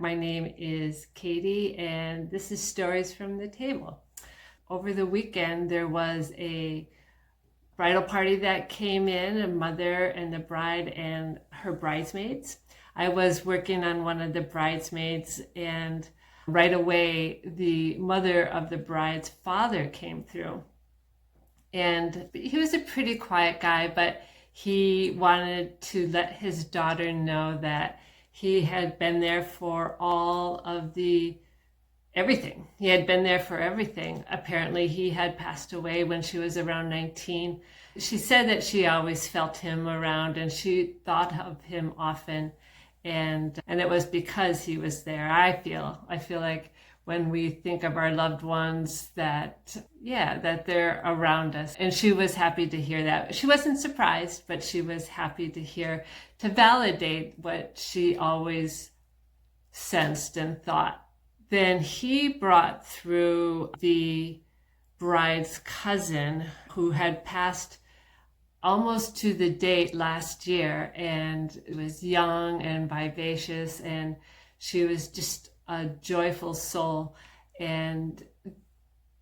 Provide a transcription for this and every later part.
My name is Katie, and this is Stories from the Table. Over the weekend, there was a bridal party that came in, a mother and the bride and her bridesmaids. I was working on one of the bridesmaids, and right away, the mother of the bride's father came through. And he was a pretty quiet guy, but he wanted to let his daughter know that he had been there for all of the everything. He had been there for everything. Apparently, he had passed away when she was around 19. She said that she always felt him around and she thought of him often. And it was because he was there. I feel like when we think of our loved ones that they're around us. And she was happy to hear that. She wasn't surprised, but she was happy to hear, to validate what she always sensed and thought. Then he brought through the bride's cousin who had passed almost to the date last year, and was young and vivacious, and she was just a joyful soul, and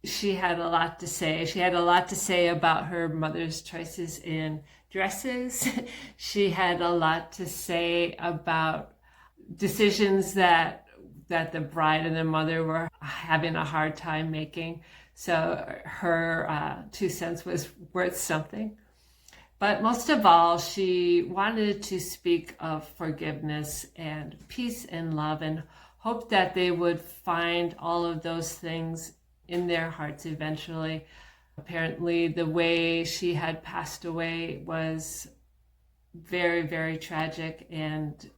she had a lot to say. She had a lot to say about her mother's choices in dresses. She had a lot to say about decisions that the bride and the mother were having a hard time making. So her 2 cents was worth something. But most of all, she wanted to speak of forgiveness and peace and love, and hoped that they would find all of those things in their hearts eventually. Apparently, the way she had passed away was very, very tragic, and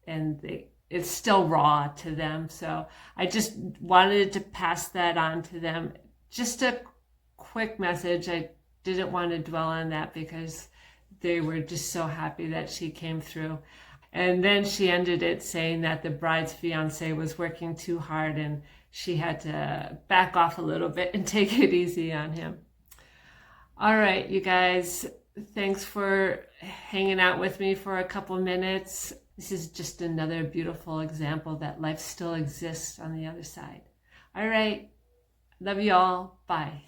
it's still raw to them. So I just wanted to pass that on to them. Just a quick message. I didn't want to dwell on that because they were just so happy that she came through. And then she ended it saying that the bride's fiance was working too hard and she had to back off a little bit and take it easy on him. All right, you guys, thanks for hanging out with me for a couple minutes. This is just another beautiful example that life still exists on the other side. All right, love you all. Bye.